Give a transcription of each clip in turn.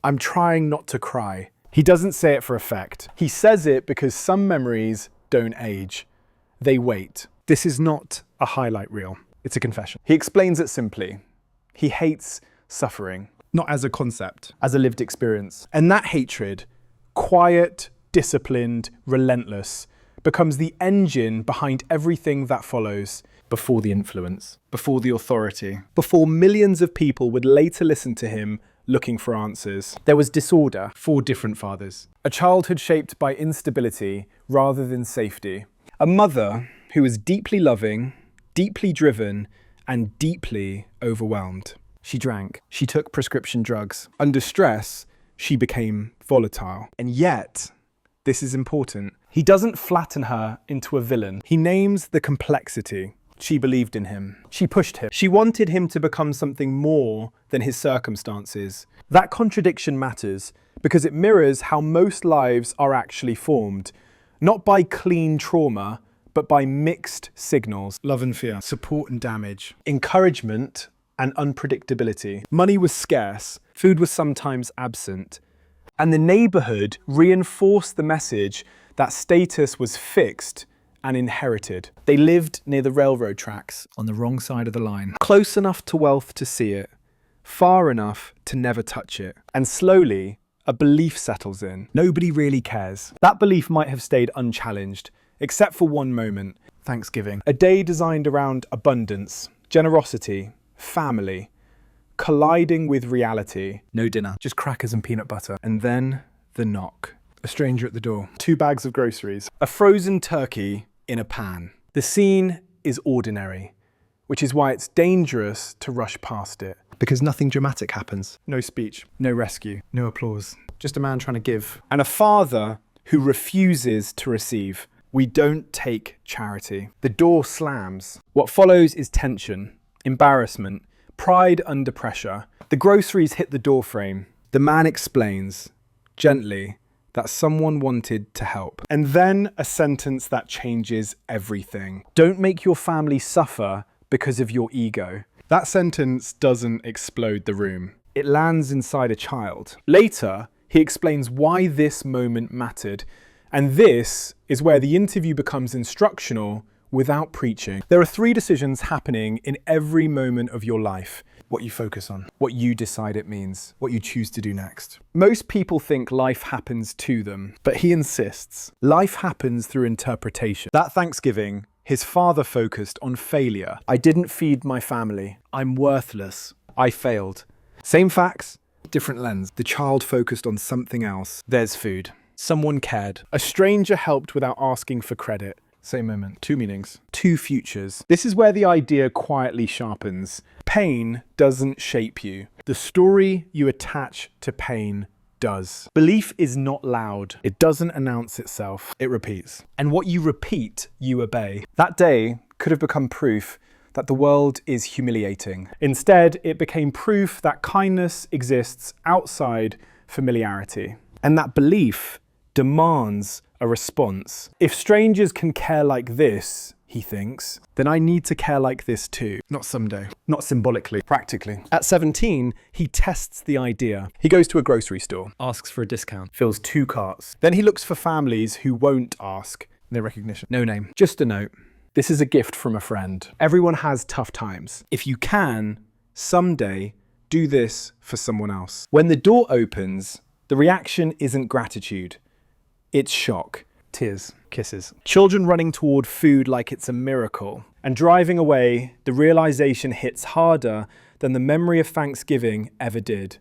I'm trying not to cry. He doesn't say it for effect. He says it because some memories don't age. They wait. This is not a highlight reel. It's a confession. He explains it simply. He hates suffering. Not as a concept, as a lived experience. And that hatred, quiet, disciplined, relentless, becomes the engine behind everything that follows. Before the influence, before the authority, before millions of people would later listen to him looking for answers. There was disorder, 4 different fathers. A childhood shaped by instability rather than safety. A mother who was deeply loving, deeply driven, and deeply overwhelmed. She drank. She took prescription drugs. Under stress, she became volatile. And yet, this is important, he doesn't flatten her into a villain. He names the complexity. She believed in him. She pushed him. She wanted him to become something more than his circumstances. That contradiction matters because it mirrors how most lives are actually formed, not by clean trauma, but by mixed signals. Love and fear, support and damage, encouragement and unpredictability. Money was scarce, food was sometimes absent, and the neighborhood reinforced the message that status was fixed and inherited. They lived near the railroad tracks on the wrong side of the line. Close enough to wealth to see it, far enough to never touch it. And slowly, a belief settles in. Nobody really cares. That belief might have stayed unchallenged, except for one moment, Thanksgiving. A day designed around abundance, generosity, family, colliding with reality. No dinner, just crackers and peanut butter. And then the knock. A stranger at the door. 2 bags of groceries. A frozen turkey in a pan. The scene is ordinary, which is why it's dangerous to rush past it. Because nothing dramatic happens. No speech, no rescue, no applause. Just a man trying to give. And a father who refuses to receive. We don't take charity. The door slams. What follows is tension, embarrassment, pride under pressure. The groceries hit the door frame. The man explains, gently, that someone wanted to help. And then a sentence that changes everything. Don't make your family suffer because of your ego. That sentence doesn't explode the room. It lands inside a child. Later, he explains why this moment mattered. And this is where the interview becomes instructional without preaching. There are 3 decisions happening in every moment of your life. What you focus on, what you decide it means, what you choose to do next. Most people think life happens to them, but he insists life happens through interpretation. That Thanksgiving, his father focused on failure. I didn't feed my family. I'm worthless. I failed. Same facts, different lens. The child focused on something else. There's food. Someone cared. A stranger helped without asking for credit. Same moment. 2 meanings. 2 futures. This is where the idea quietly sharpens. Pain doesn't shape you. The story you attach to pain does. Belief is not loud. It doesn't announce itself. It repeats. And what you repeat, you obey. That day could have become proof that the world is humiliating. Instead, it became proof that kindness exists outside familiarity. And that belief demands a response. If strangers can care like this, he thinks, then I need to care like this too. Not someday. Not symbolically. Practically. At 17, he tests the idea. He goes to a grocery store, asks for a discount, fills 2 carts. Then he looks for families who won't ask. No recognition. No name. Just a note. This is a gift from a friend. Everyone has tough times. If you can, someday, do this for someone else. When the door opens, the reaction isn't gratitude. It's shock. Tears. Kisses. Children running toward food like it's a miracle. And driving away, the realization hits harder than the memory of Thanksgiving ever did.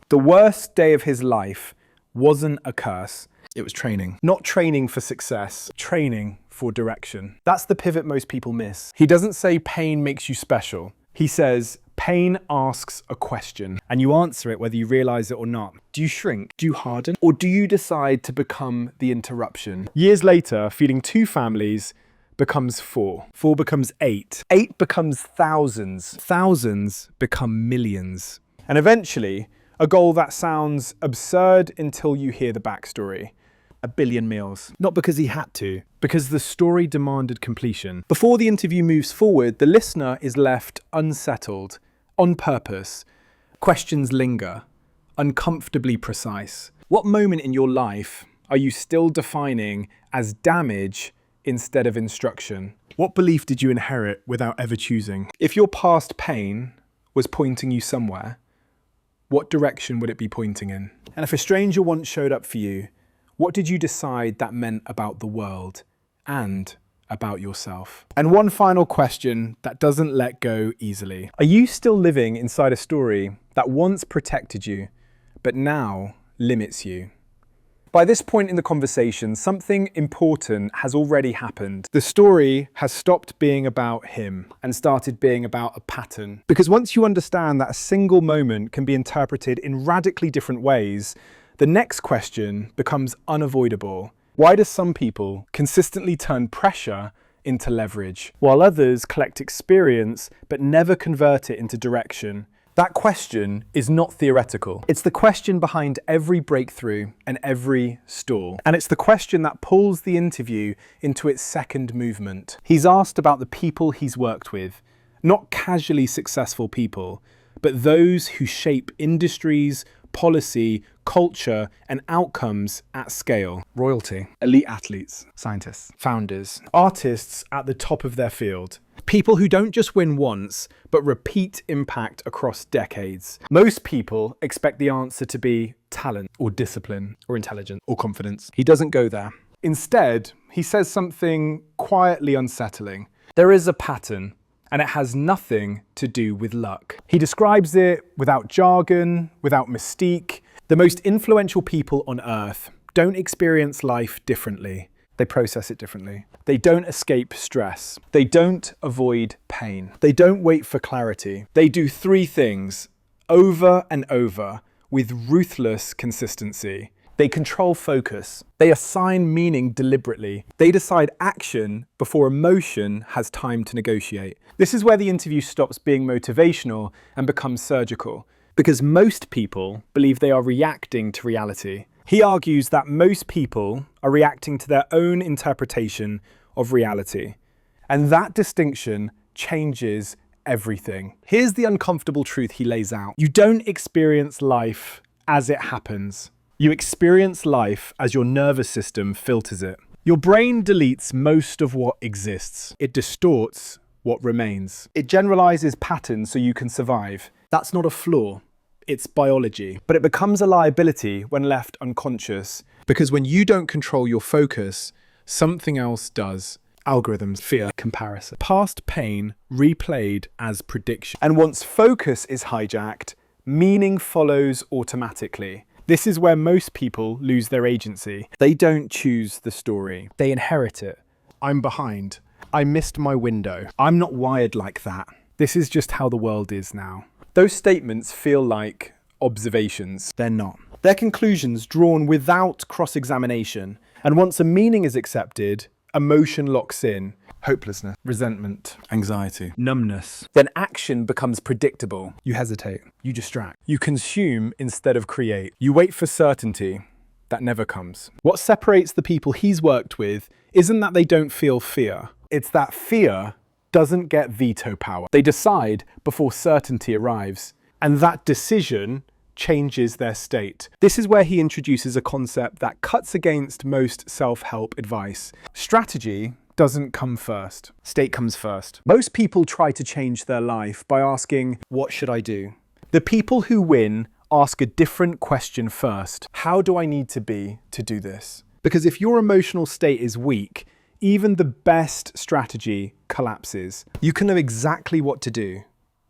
The worst day of his life wasn't a curse. It was training. Not training for success, training for direction. That's the pivot most people miss. He doesn't say pain makes you special. He says, pain asks a question, and you answer it whether you realize it or not. Do you shrink? Do you harden? Or do you decide to become the interruption? Years later, feeding 2 families becomes 4. 4 becomes 8. 8 becomes thousands. Thousands become millions. And eventually, a goal that sounds absurd until you hear the backstory. 1 billion meals. Not because he had to, because the story demanded completion. Before the interview moves forward, the listener is left unsettled, on purpose. Questions linger. uncomfortably precise. What moment in your life are you still defining as damage instead of instruction? What belief did you inherit without ever choosing? If your past pain was pointing you somewhere, what direction would it be pointing in? And if a stranger once showed up for you, what did you decide that meant about the world and about yourself? And one final question that doesn't let go easily. Are you still living inside a story that once protected you, but now limits you? By this point in the conversation, something important has already happened. The story has stopped being about him and started being about a pattern. Because once you understand that a single moment can be interpreted in radically different ways, the next question becomes unavoidable. Why do some people consistently turn pressure into leverage, while others collect experience but never convert it into direction? That question is not theoretical. It's the question behind every breakthrough and every stall. And it's the question that pulls the interview into its second movement. He's asked about the people he's worked with, not casually successful people, but those who shape industries, policy, culture, and outcomes at scale. Royalty, elite athletes, scientists, founders, artists at the top of their field. People who don't just win once, but repeat impact across decades. Most people expect the answer to be talent, or discipline, or intelligence, or confidence. He doesn't go there. Instead, he says something quietly unsettling. There is a pattern, and it has nothing to do with luck. He describes it without jargon, without mystique. The most influential people on earth don't experience life differently. They process it differently. They don't escape stress. They don't avoid pain. They don't wait for clarity. They do three things over and over with ruthless consistency. They control focus. They assign meaning deliberately. They decide action before emotion has time to negotiate. This is where the interview stops being motivational and becomes surgical, because most people believe they are reacting to reality. He argues that most people are reacting to their own interpretation of reality. And that distinction changes everything. Here's the uncomfortable truth he lays out. You don't experience life as it happens. You experience life as your nervous system filters it. Your brain deletes most of what exists. It distorts what remains. It generalizes patterns so you can survive. That's not a flaw. It's biology. But it becomes a liability when left unconscious, because when you don't control your focus, something else does. Algorithms, fear, comparison. Past pain replayed as prediction. And once focus is hijacked, meaning follows automatically. This is where most people lose their agency. They don't choose the story. They inherit it. I'm behind. I missed my window. I'm not wired like that. This is just how the world is now. Those statements feel like observations. They're not. They're conclusions drawn without cross-examination. And once a meaning is accepted, emotion locks in. Hopelessness, resentment, anxiety, numbness. Then action becomes predictable. You hesitate. You distract. You consume instead of create. You wait for certainty that never comes. What separates the people he's worked with isn't that they don't feel fear. It's that fear doesn't get veto power. They decide before certainty arrives, and that decision changes their state. This is where he introduces a concept that cuts against most self-help advice. Strategy doesn't come first. State comes first. Most people try to change their life by asking, what should I do? The people who win ask a different question first. How do I need to be to do this? Because if your emotional state is weak, even the best strategy collapses. You can know exactly what to do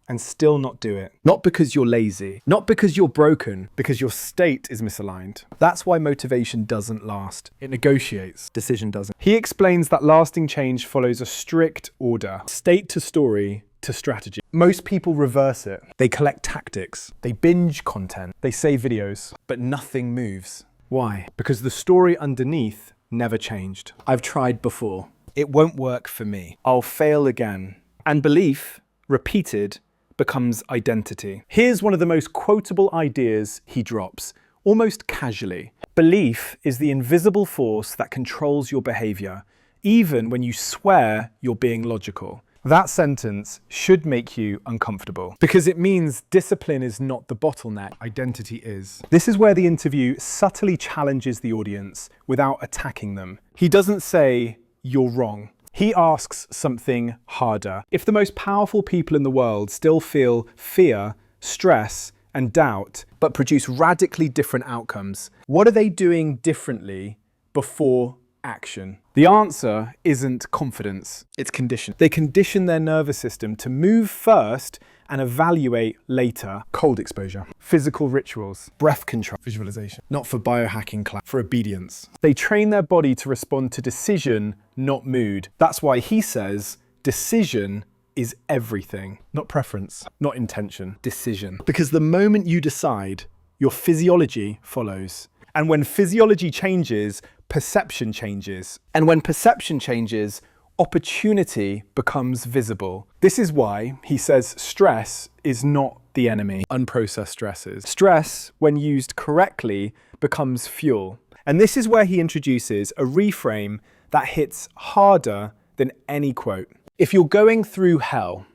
and still not do it. Not because you're lazy, not because you're broken, because your state is misaligned. That's why motivation doesn't last. It negotiates. Decision doesn't. He explains that lasting change follows a strict order. State to story to strategy. Most people reverse it. They collect tactics. They binge content. They save videos, but nothing moves. Why? Because the story underneath never changed. I've tried before. It won't work for me. I'll fail again. And belief, repeated, becomes identity. Here's one of the most quotable ideas he drops, almost casually. Belief is the invisible force that controls your behavior, even when you swear you're being logical. That sentence should make you uncomfortable because it means discipline is not the bottleneck, identity is. This is where the interview subtly challenges the audience without attacking them. He doesn't say, "You're wrong." He asks something harder. If the most powerful people in the world still feel fear, stress, and doubt, but produce radically different outcomes, what are they doing differently before action? The answer isn't confidence, it's condition. They condition their nervous system to move first and evaluate later. Cold exposure, physical rituals, breath control, visualization, not for biohacking class, for obedience. They train their body to respond to decision, not mood. That's why he says decision is everything, not preference, not intention, decision. Because the moment you decide, your physiology follows. And when physiology changes, perception changes. And when perception changes, opportunity becomes visible. This is why he says stress is not the enemy. Unprocessed stresses. Stress, when used correctly, becomes fuel. And this is where he introduces a reframe that hits harder than any quote. If you're going through hell,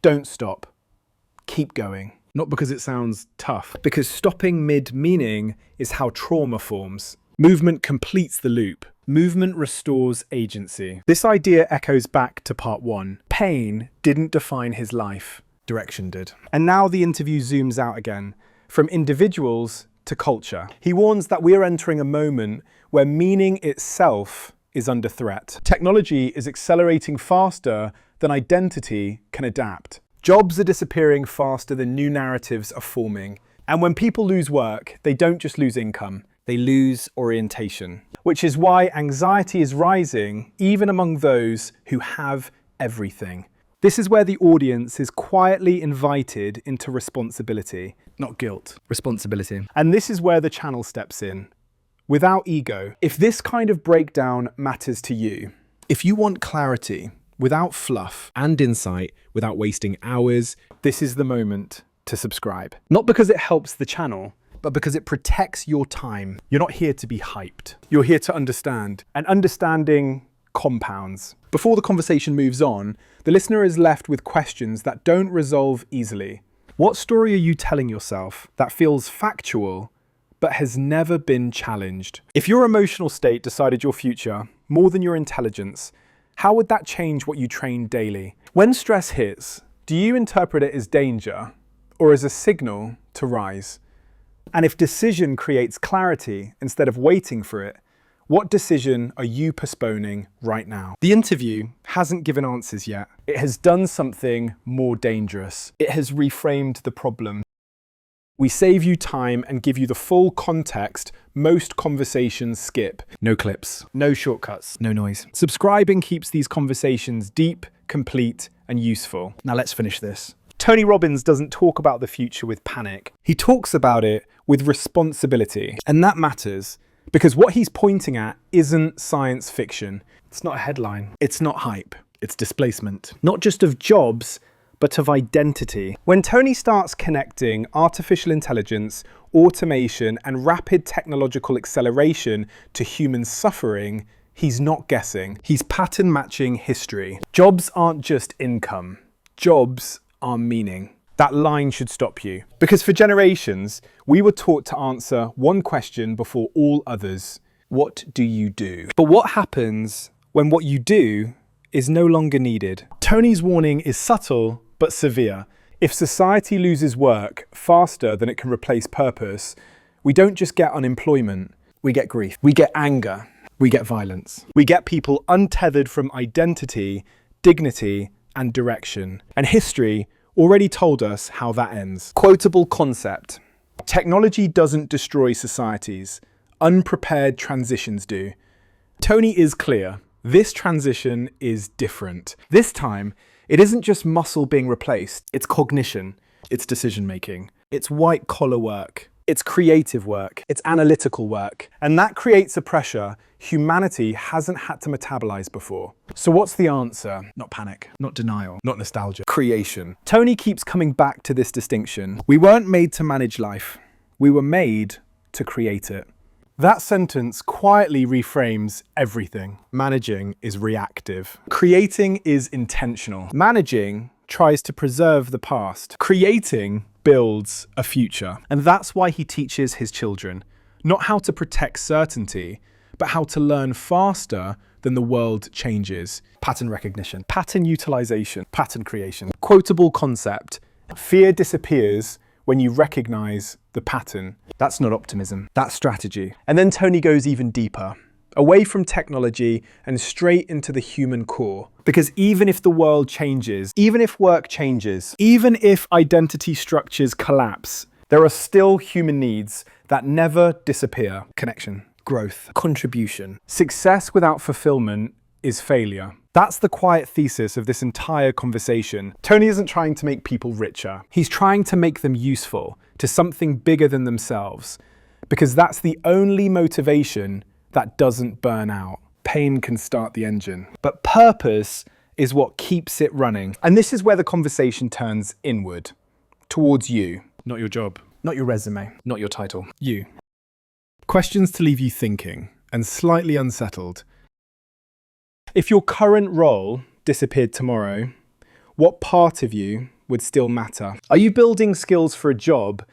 don't stop. Keep going. Not because it sounds tough, because stopping mid-meaning is how trauma forms. Movement completes the loop. Movement restores agency. This idea echoes back to part 1. Pain didn't define his life, direction did. And now the interview zooms out again, from individuals to culture. He warns that we are entering a moment where meaning itself is under threat. Technology is accelerating faster than identity can adapt. Jobs are disappearing faster than new narratives are forming. And when people lose work, they don't just lose income, they lose orientation. Which is why anxiety is rising even among those who have everything. This is where the audience is quietly invited into responsibility, not guilt, responsibility. And this is where the channel steps in. Without ego, if this kind of breakdown matters to you, if you want clarity, without fluff, and insight, without wasting hours, this is the moment to subscribe. Not because it helps the channel, but because it protects your time. You're not here to be hyped. You're here to understand, and understanding compounds. Before the conversation moves on, the listener is left with questions that don't resolve easily. What story are you telling yourself that feels factual, but has never been challenged? If your emotional state decided your future more than your intelligence, how would that change what you train daily? When stress hits, do you interpret it as danger or as a signal to rise? And if decision creates clarity instead of waiting for it, what decision are you postponing right now? The interview hasn't given answers yet. It has done something more dangerous. It has reframed the problem. We save you time and give you the full context most conversations skip. No clips, no shortcuts, no noise. Subscribing keeps these conversations deep, complete, and useful. Now let's finish this. Tony Robbins doesn't talk about the future with panic. He talks about it with responsibility. And that matters because what he's pointing at isn't science fiction. It's not a headline. It's not hype. It's displacement. Not just of jobs, but of identity. When Tony starts connecting artificial intelligence, automation, and rapid technological acceleration to human suffering, he's not guessing. He's pattern matching history. Jobs aren't just income. Jobs are meaning. That line should stop you. Because for generations, we were taught to answer one question before all others. What do you do? But what happens when what you do is no longer needed? Tony's warning is subtle, but severe. If society loses work faster than it can replace purpose, we don't just get unemployment, we get grief, we get anger, we get violence. We get people untethered from identity, dignity, and direction. And history already told us how that ends. Quotable concept. Technology doesn't destroy societies. Unprepared transitions do. Tony is clear. This transition is different. This time, it isn't just muscle being replaced. It's cognition. It's decision-making. It's white-collar work. It's creative work. It's analytical work. And that creates a pressure humanity hasn't had to metabolize before. So what's the answer? Not panic, not denial, not nostalgia. Creation. Tony keeps coming back to this distinction. We weren't made to manage life. We were made to create it. That sentence quietly reframes everything. Managing is reactive. Creating is intentional. Managing tries to preserve the past. Creating builds a future. And that's why he teaches his children not how to protect certainty, but how to learn faster than the world changes. Pattern recognition, pattern utilization, pattern creation. Quotable concept: fear disappears when you recognize the pattern. That's not optimism, that's strategy. And then Tony goes even deeper, away from technology and straight into the human core. Because even if the world changes, even if work changes, even if identity structures collapse, there are still human needs that never disappear. Connection, growth, contribution. Success without fulfillment is failure. That's the quiet thesis of this entire conversation. Tony isn't trying to make people richer. He's trying to make them useful to something bigger than themselves, because that's the only motivation that doesn't burn out. Pain can start the engine, but purpose is what keeps it running. And this is where the conversation turns inward, towards you. Not your job, not your resume, not your title. You. Questions to leave you thinking and slightly unsettled. If your current role disappeared tomorrow, what part of you would still matter? Are you building skills for a job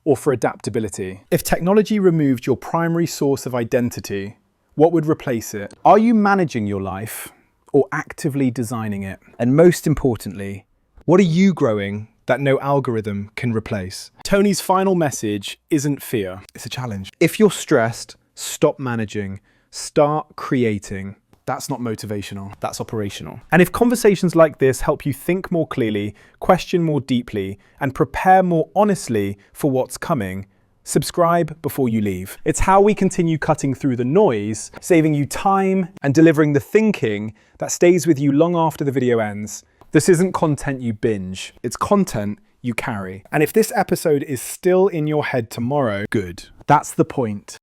or for adaptability? If technology removed your primary source of identity, what would replace it? Are you managing your life or actively designing it? And most importantly, what are you growing that no algorithm can replace? Tony's final message isn't fear, it's a challenge. If you're stressed, stop managing, start creating. That's not motivational, that's operational. And if conversations like this help you think more clearly, question more deeply, and prepare more honestly for what's coming, subscribe before you leave. It's how we continue cutting through the noise, saving you time and delivering the thinking that stays with you long after the video ends. This isn't content you binge, it's content you carry. And if this episode is still in your head tomorrow, good. That's the point.